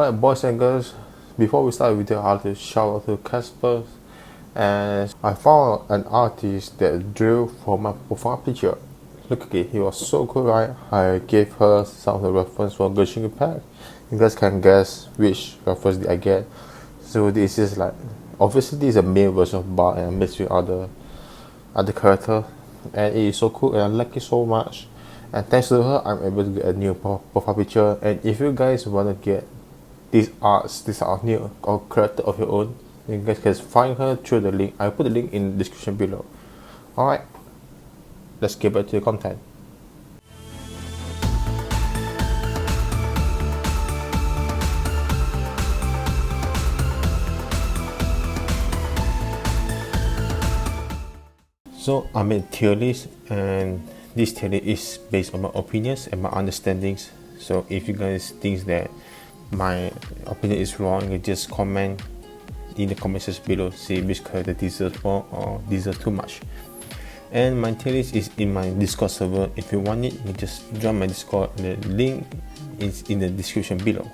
Alright, boys and girls, before we start the video, I'll just shout out to Casper. And I found an artist that drew for my profile picture. Look at it, he was so cool, right? I gave her some of the reference for Genshin Impact. You guys can guess which reference did I get. So this is like, obviously this is a male version of Bart and mixed with other character. And it is so cool and I like it so much. And thanks to her, I'm able to get a new profile picture. And if you guys want to get these are new or character of your own, you guys can find her through the link. I'll put the link in the description below. Alright, let's get back to the content. So I made tier list, and this tier list is based on my opinions and my understandings. So if you guys think that my opinion is wrong, you just comment in the comment section below, say which character deserves more or deserves too much. And my tier list is in my Discord server. If you want it, you just join my Discord. The link is in the description below.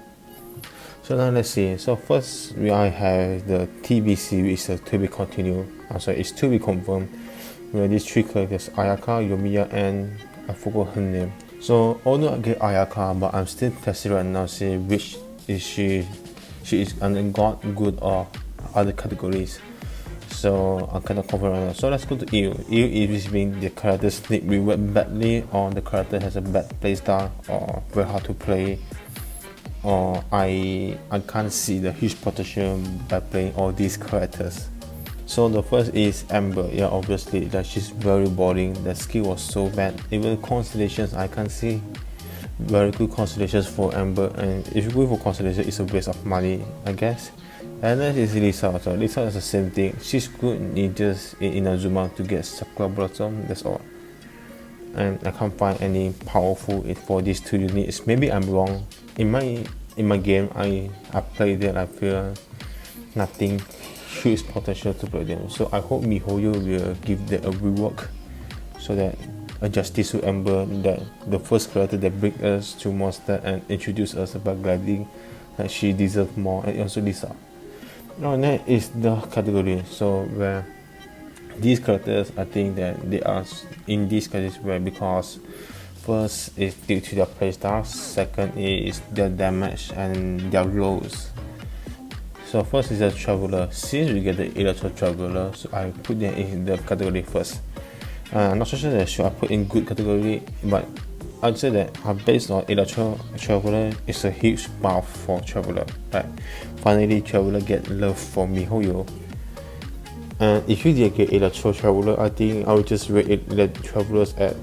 So now let's see. So first I have the TBC, which is to be continued. It's to be confirmed. We have these three characters: Ayaka, Yomiya, and I forgot her name. So although I get Ayaka, but I'm still testing right now, see which is she is under God, good, or other categories. So I cannot confirm right now. So let's go to EU. EU is being the character sneak reward badly, or the character has a bad playstyle, or very hard to play, or I can't see the huge potential by playing all these characters. So the first is Amber. Yeah, obviously that she's very boring. The skill was so bad. Even constellations, I can't see very good constellations for Amber. And if you go for constellation, it's a waste of money, I guess. And then is Lisa. So Lisa is the same thing. She's good in just in Inazuma to get Sakura Blossom. That's all. And I can't find any powerful for these two units. Maybe I'm wrong. In my game, I played it. I feel nothing huge potential to play them. So I hope Mihoyo will give them a rework, so that a justice to Amber, that the first character that bring us to monster and introduce us about gliding, that she deserves more. And also Lisa. Now that is the category. So where these characters, I think that they are in these categories where, because first is due to their playstyle, second is their damage and their rolls. So first is the Traveler. Since we get the Electro Traveler, so I put them in the category first. I'm not so sure that should I put in good category, but I'd say that based on Electro Traveler, it's a huge buff for Traveler. Right? Finally, Traveler get love from Mihoyo. And if you did get Electro Traveler, I think I would just rate the Travelers at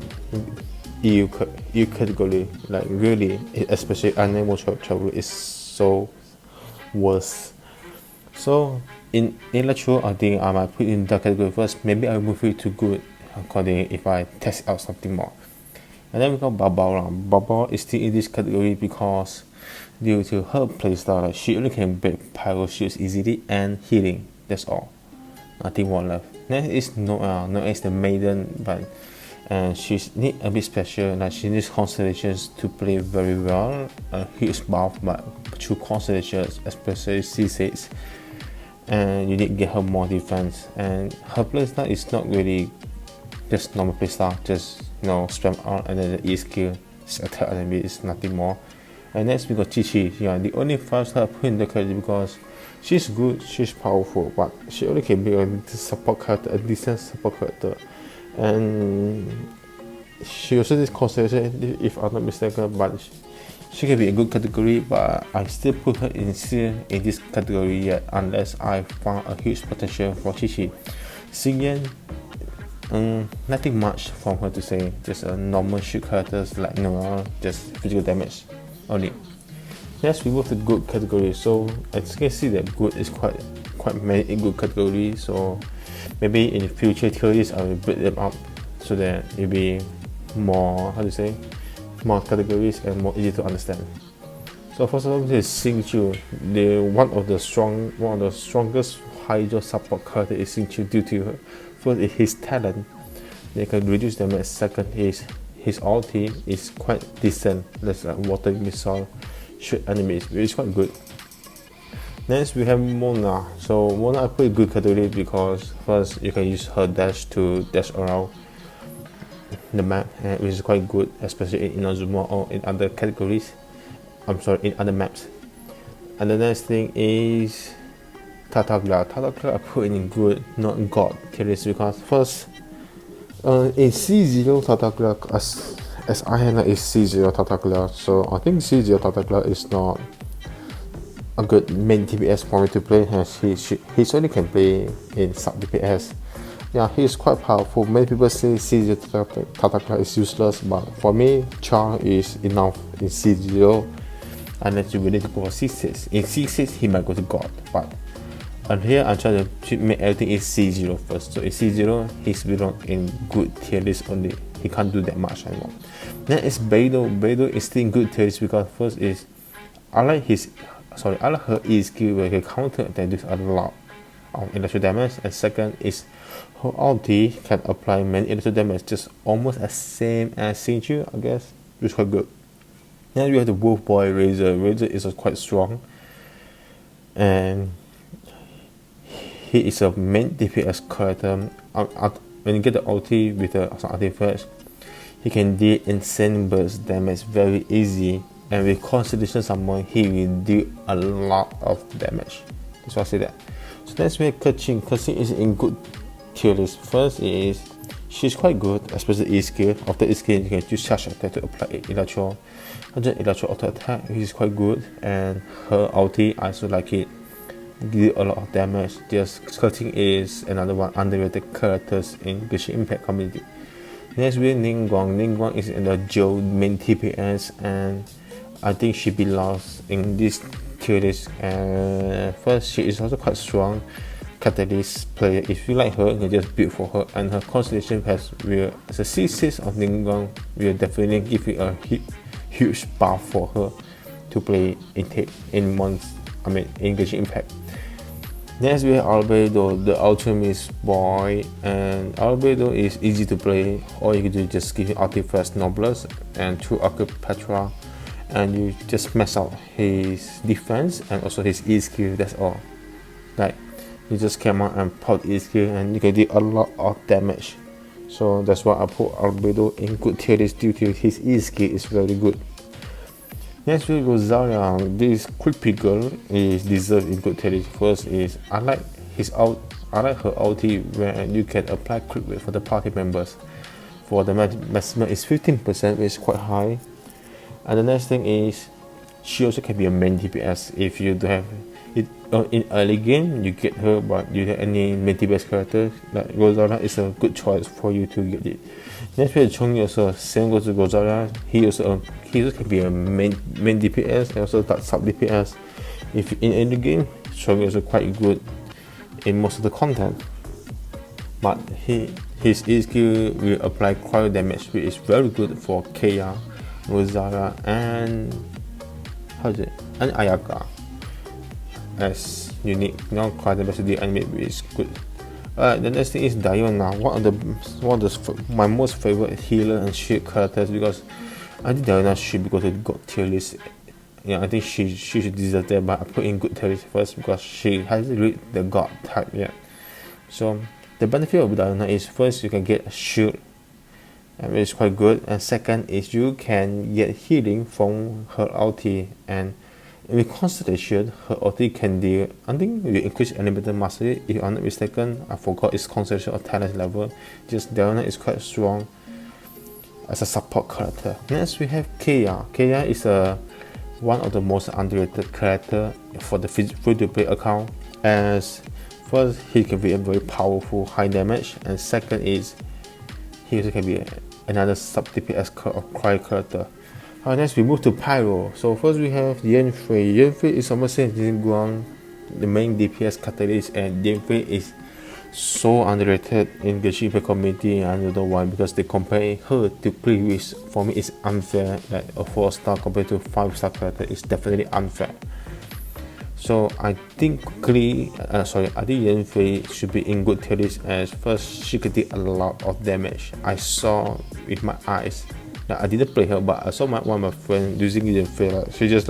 EU category. Like really, especially Animal Traveler is so worse. So in Electro, I think I might put in the category first. Maybe I'll move it to good according if I test out something more. And then we got Barbara. Barbara is still in this category because due to her playstyle, she only can break pyro shields easily and healing. That's all. Nothing more left. Next is Noah. Noah is the maiden, but she's need a bit special. Like she needs constellations to play very well. A huge buff, but through constellations, especially C6, and you need to get her more defense. And her playstyle is not really just normal playstyle, just spam out and then the E skill attack enemy is nothing more. And next we got Chi. Yeah, the only 5-star I put in the character because she's good, she's powerful, but she only can be a support character, a decent support character. And she also needs constellation, if I'm not mistaken, but she can be a good category, but I still put her in this category yet, unless I found a huge potential for Chi. Xingyan, nothing much from her to say, just a normal shoot characters like Noah, just physical damage only. Next we move to good category. So as you can see that good is quite many good categories. So maybe in future theories I will break them up so that it'll be more more categories and more easy to understand. So first of all, this is Xingqiu. One of the strongest Hydro support character is Xingqiu due to first is his talent. They can reduce damage. Second is his ulti is quite decent. That's like water missile shoot enemies, which is quite good. Next we have Mona. So Mona I put a good category because first you can use her dash to dash around the map, which is quite good, especially in Inazuma or in other categories. I'm sorry, in other maps. And the next thing is Tatagla. Tatagla I put in good, not God tier list because first in C0 Tatagla, as I handle is C0 Tatagla, so I think C0 Tatagla is not a good main DPS for me to play, as he only can play in sub DPS. Yeah, he is quite powerful. Many people say C0 Tatagla is useless, but for me, Char is enough in C0 unless you really need to go for C6. In C6, he might go to God, but and here I'm trying to make everything in C0 first. So in C0, he's belong in good tier list only. He can't do that much anymore. Then it's Beidou. Beidou is still in good tier list because first is I like her E skill where he counter attack does a lot of electrical damage, and second is her ulti can apply many electrical damage, just almost as same as Sinju, I guess, which is quite good. Then we have the Wolf Boy Razor. Razor is quite strong, and he is a main DPS character. When you get the ulti with the artifacts, he can deal insane burst damage very easy, and with Constellation Summon, he will deal a lot of damage. That's why I say that. So that's where Keqing. Keqing is in good tier list. First is she's quite good, especially E skill. After E skill, you can use charge attack to apply electro. Electro auto attack, which is quite good, and her ulti I also like it. Deal a lot of damage. Just Keqing is another one underrated characters in Genshin Impact community. Next we have Ningguang. Ningguang is in the Joe main TPS, and I think she belongs in this tier list. First, she is also quite strong catalyst player. If you like her, you can just build for her, and her constellation has as a C6 of Ningguang will definitely give you a huge buff for her to play in months. In Genshin Impact. Next we have Albedo, the Ultimate Boy, and Albedo is easy to play. All you can do is just give him Artifact Noblesse and 2 Archipetra, and you just mess up his defense and also his E skill. That's all. Like you just come out and pop E skill, and you can do a lot of damage. So that's why I put Albedo in good tier list due to his E skill is very good. Next we go Zarya. This creepy girl is deserved in good tier list. First is I like her ulti where you can apply creep rate for the party members. For the maximum is 15%, which is quite high. And the next thing is she also can be a main DPS if you don't have it in early game. You get her, but you have any main DPS character like Rosaria is a good choice for you to get it. Next we have Chongyi also. Same goes to Rosaria. He also can be a main DPS and also sub DPS. If in early game, Chongyi is also quite good in most of the content, but his E skill will apply cryo damage, which is very good for Kea, Rosaria, and Ayaka as unique non-cryo damage to the enemy, which is good. The next thing is Diona, one of my most favorite healer and shield characters, because I think Diona should go to the god tier list. Yeah, I think she should deserve that, but I put in good tier list first because she hasn't reached the god type yet. So the benefit of Diona is first you can get a shield, which is quite good, and second is you can get healing from her ulti, and with Constellation, her ulti can deal, I think will increase elemental mastery. If I'm not mistaken, I forgot its Constellation or talent level. Just Diona is quite strong as a support character. Next we have Kea. Kea is one of the most underrated character for the free-to-play account, as first he can be a very powerful high damage, and second is he also can be another sub DPS or cry character. Next we move to Pyro. So first we have Yanfei. Yanfei is almost same as Ningguang, the main DPS catalyst, and Yanfei is so underrated in the Genshin community. I don't know why, because they compare her to previous. For me, it's unfair. Like a 4-star compared to 5-star character is definitely unfair. So I think Yanfei should be in good tier list, as first she could do a lot of damage. I saw with my eyes. I didn't play her, but I saw one of my friends using Yanfei. She just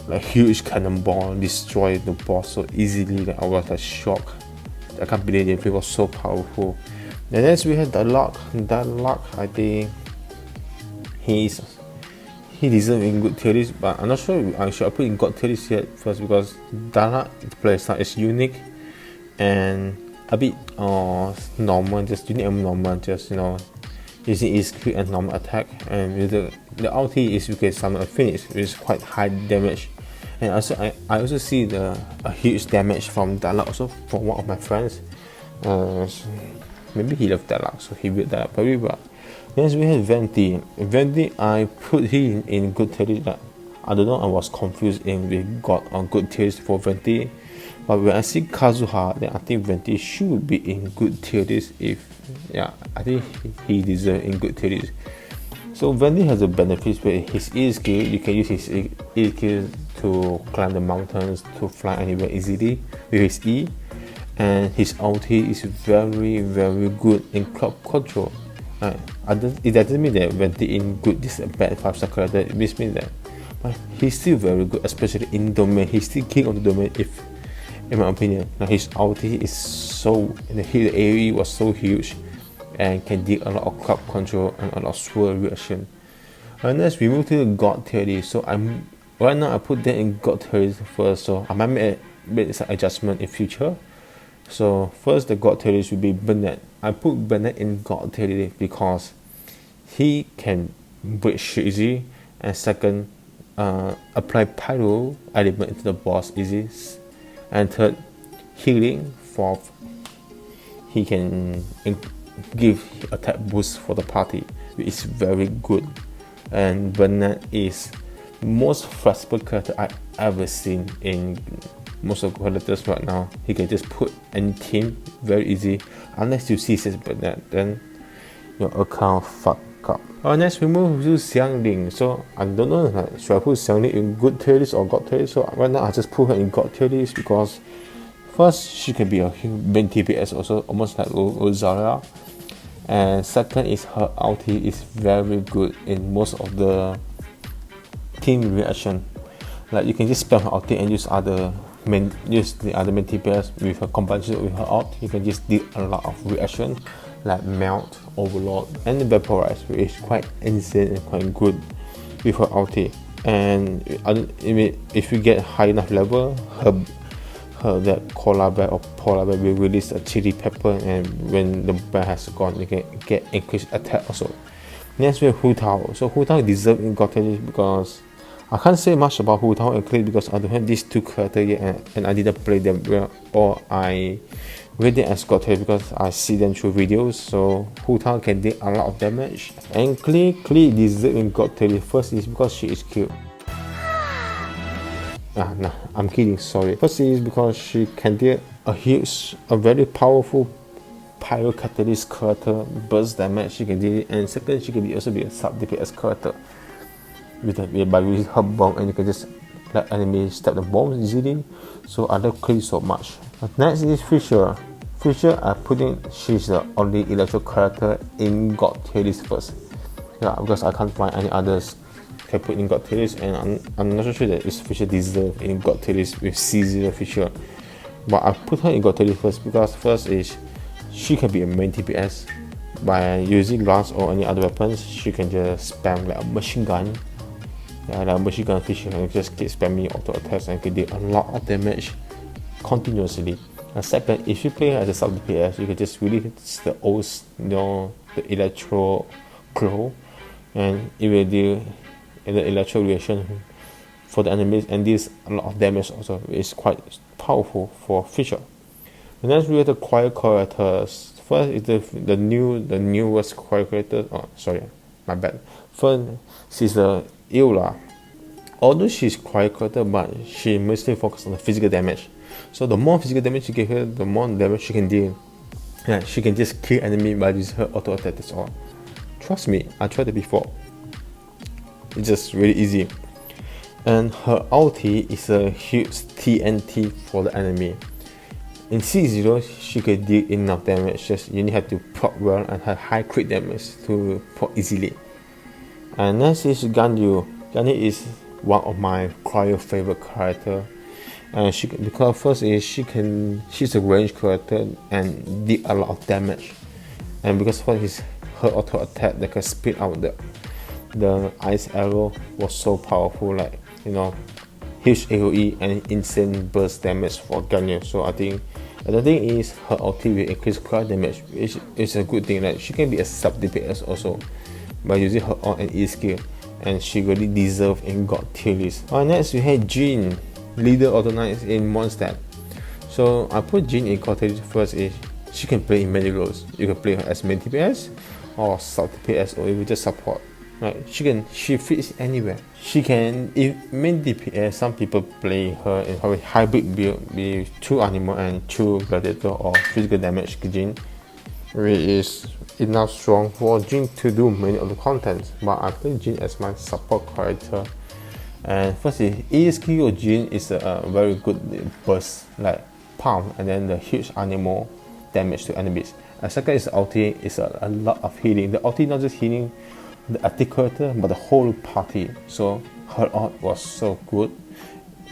like huge cannonball destroy the boss so easily that I was like shocked. I can't believe it was so powerful. And next we have Darlock. Darlock, I think he deserves in good tier list, but I'm not sure I should put in god tier list yet first, because Darlock playstyle is unique and a bit normal, just unique and normal, just using his quick and normal attack, and with the ulti is you can summon a finish, which is quite high damage. And also I also see a huge damage from Darlock also from one of my friends. Maybe he loved Darlock, so he built that probably. But next we have Venti. Venti, I put him in good tier list. I don't know, I was confused in we got on good tier list for Venti. But when I see Kazuha, then I think Venti should be in good tier list. I think he deserves in good tier list. So Venti has a benefit where his E skill, you can use his E skill to climb the mountains, to fly anywhere easily with his E. And his ulti is very, very good in crowd control. It doesn't mean that Venti in good is a bad 5-star character. It means that, but he's still very good, especially in domain. He's still king of the domain, in my opinion. Now his ulti is so, the AoE was so huge and can deal a lot of crowd control and a lot of swirl reaction. And next we move to the god tier list. So right now I put that in god tier list first, so I might make some adjustment in future. So first the god tier list will be Bennett. I put Bennett in god tier list because he can break shit easy, and second, apply pyro element into the boss easy, and third, healing. Fourth, he can give attack boost for the party, which is very good. And Bennett is most flexible character I ever seen in most of the characters right now. He can just put any team very easy, unless you see says Bennett, then your account fuck up. Next we move to Xiangling. So I don't know, should I put Xiangling in good tier list or god tier list? So right now I just put her in god tier list because first, she can be a main TPS also, almost like Rosaria. And second is her ulti is very good in most of the team reaction. Like you can just spam her ulti and use the other main TPS with her combination with her ult. You can just do a lot of reaction like melt, overload, and vaporize, which is quite insane and quite good with her ulti. And if you get high enough level, that koala bear or polar bear will release a chili pepper, and when the bear has gone, you can get increased attack also. Next we have Hu Tao. So Hu Tao deserves in god tier list because I can't say much about Hu Tao and Clay because I don't have these two characters yet, and I didn't play them well, or I read them as god tier because I see them through videos. So Hu Tao can do a lot of damage, and Clay deserves in god tier list. First is because she is cute. Nah, I'm kidding, sorry. First is because she can deal a very powerful pyro catalyst character, burst damage she can deal, and second, she can also be a sub DPS character by using her bomb, and you can just let enemies step the bombs easily. So I love Clay so much. Next is Fisher. Fisher, I put in, she's the only electro character in god tier list first. Because I can't find any others can put in god tier list, and I'm not so sure that this Fisher deserves in god tier list with C0 Fisher. But I put her in god tier list first because first is she can be a main TPS. By using lance or any other weapons, she can just spam like a machine gun. Like a machine gun Fisher, and just keep spamming auto attacks and can do a lot of damage continuously. And second, if you play as a sub DPS, you can just release the the electro claw, and it will do the electro reaction for the enemies, and this a lot of damage also. It's quite powerful for Fisher. And then we have the quiet characters. First is the newest quiet character. Oh, sorry, my bad. First, she's the Eula. Although she's quiet character, but she mostly focuses on the physical damage. So the more physical damage you give her, the more damage she can deal. Yeah, she can just kill enemy by using her auto attack. That's all. Trust me, I tried it before. It's just really easy. And her ulti is a huge TNT for the enemy. In C0, she can deal enough damage, just you need her to proc well and have high crit damage to proc easily. And next is Ganyu. Ganyu is one of my cryo favorite character. And because first is she's a range character and did a lot of damage. And because first her auto attack that can spit out the ice arrow was so powerful, like, you know, huge AoE and insane burst damage for Ganyu. So I think the thing is her ulti will increase cryo damage, which is a good thing. Like she can be a sub DPS also by using her ult and E skill, and she really deserves in God tier list. Next we have Jin, leader of the knights in Mondstadt. So I put Jin in God tier list. First is she can play in many roles. You can play her as main DPS or sub DPS or even just support. Right, she fits anywhere. She can, if main DPS, some people play her in her hybrid build with 2 animal and 2 gladiator or physical damage Jin, which is enough strong for Jin to do many of the contents. But I play Jin as my support character. And firstly, ESQ of Jin is a very good burst, like palm, and then the huge animal damage to enemies. And second is ulti is a lot of healing. The ulti not just healing the active character but the whole party. So her ult was so good.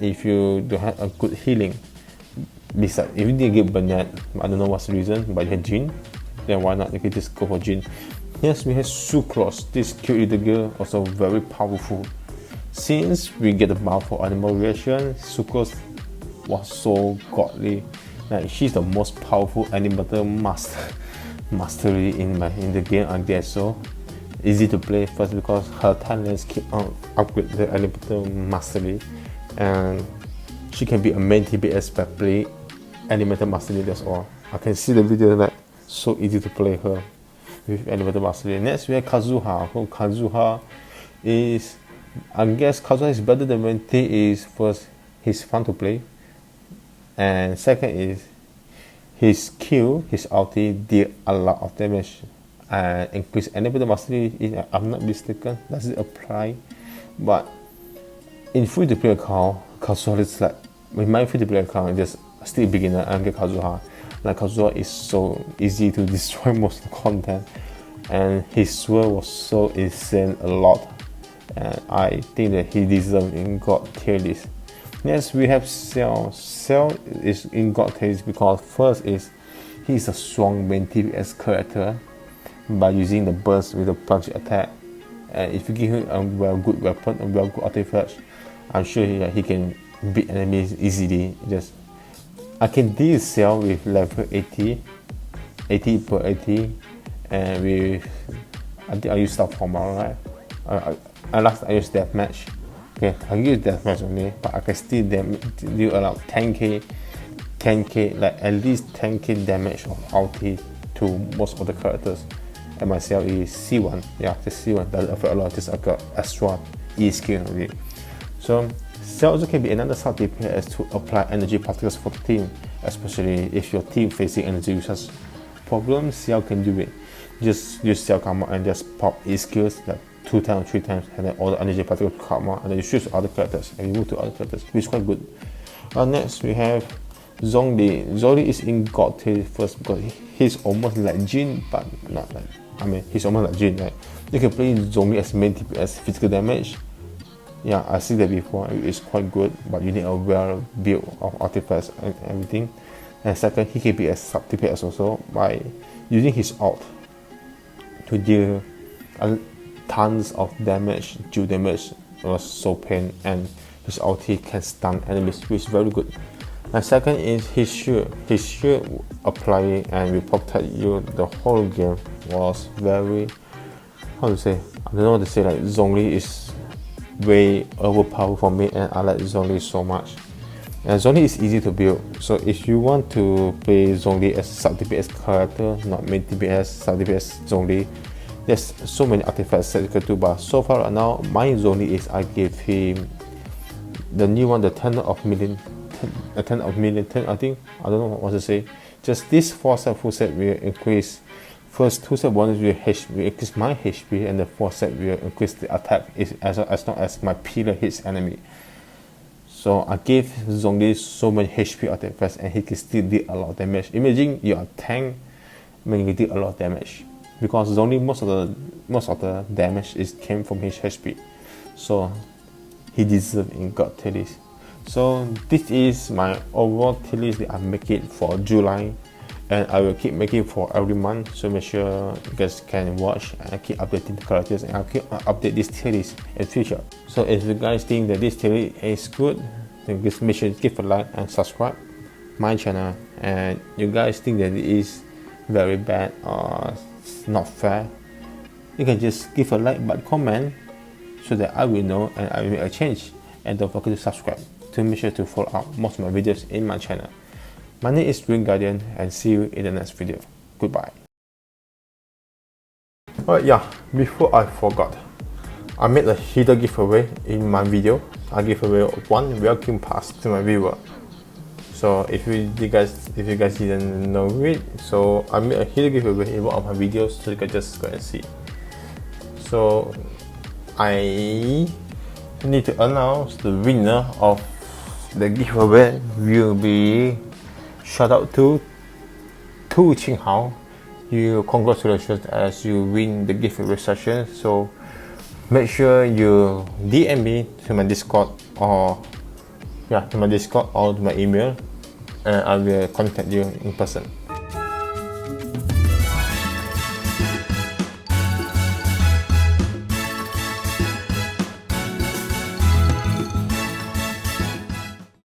If you don't have a good healing, besides if you didn't get Burnett, I don't know what's the reason, but you had Jin, then why not? You can just go for Jin. Yes, we have Sucrose. This cute little girl also very powerful. Since we get the buff for animal reaction, Sucrose was so godly. Like she's the most powerful animator mastery in the game, I guess so. Easy to play first because her talents keep on upgrade the animator mastery, and she can be a main TPS by play animator mastery. That's all. I can see the video, like so easy to play her with animator mastery. Next we have Kazuha. So Kazuha is, I guess Kazuha is better than Venti. Is first, he's fun to play, and second is his Q, his ulti did a lot of damage and increase animator mastery. If I'm not mistaken, does it apply? But in free to play account, Kazuha is like, with my free to play account, just still beginner and get Kazuha. Like Kazuha is so easy to destroy most of the content, and his sword was so insane a lot, and I think that he deserves in God tier list. Next we have Cell. Cell is in God tier list because first is he's a strong main TPS character by using the burst with the punch attack, and if you give him a well good weapon, a well good artifact, I'm sure he can beat enemies easily. Just I can deal Cell with level 80 per 80, and with I think I use Star Former, right? I last I use Deathmatch. Okay, I use Deathmatch only, but I can still deal around 10k, like at least 10k damage of ulti to most of the characters. And my Cell is C1, yeah, just C1 doesn't affect a lot, just I got extra E skill only. So Cell also can be another sub DPS to apply energy particles for the team, especially if your team facing energy usage problems. Cell can do it. Just use Cell come out and just pop E skills like 2 times, 3 times, and then all the energy particles come out, and then you choose other characters and you move to other characters, which is quite good. Next we have Zhongli. Zhongli is in God tier first because he's almost like Jin, but not like, I mean, he's almost like Jin, right? You can play Zhongli as main DPS physical damage. Yeah, I see that before. It's quite good, but you need a well build of artifacts and everything. And second, he can be a sub DPS also by using his ult to deal tons of damage. Due damage was so pain, and his ulti can stun enemies, which is very good. And second is his shield. His shield applying and will protect you the whole game was very, how to say, I don't know what to say, like Zhongli is way overpowered for me, and I like Zhongli so much. And Zhongli is easy to build, so if you want to play Zhongli as sub DPS character, not main DPS, sub DPS Zhongli, there's so many artifacts that you can do. But so far right now, my Zhongli is I give him the new one, the 10 of million, I think, I don't know what to say. Just this 4 set full set will increase. First 2 set bonus will increase my HP, and the 4 set will increase the attack as long as my pillar hits enemy. So I gave Zhongli so many HP artifacts, and he can still do a lot of damage. Imagine you're a tank when you did a lot of damage, because Zhongli most of the damage came from his HP. So he deserves in God tier list. So this is my overall tier list that I make it for July, and I will keep making for every month. So make sure you guys can watch and keep updating the characters, and I'll keep update this tier list in future. So if you guys think that this tier list is good, then just make sure to give a like and subscribe my channel. And you guys think that it is very bad or not fair, you can just give a like but comment so that I will know and I will make a change. And don't forget to subscribe to make sure to follow up most of my videos in my channel. My name is Ringuardian, and see you in the next video. Goodbye. Alright, yeah, before I forgot, I made a hidden giveaway in my video. I give away one welcome pass to my viewer. So if you guys didn't know it, so I made a hidden giveaway in one of my videos, so you can just go and see. So I need to announce the winner of the giveaway will be shout out to Tu Qinghao. You congratulations as you win the giveaway session. So make sure you DM me to my Discord or to my email, and I will contact you in person.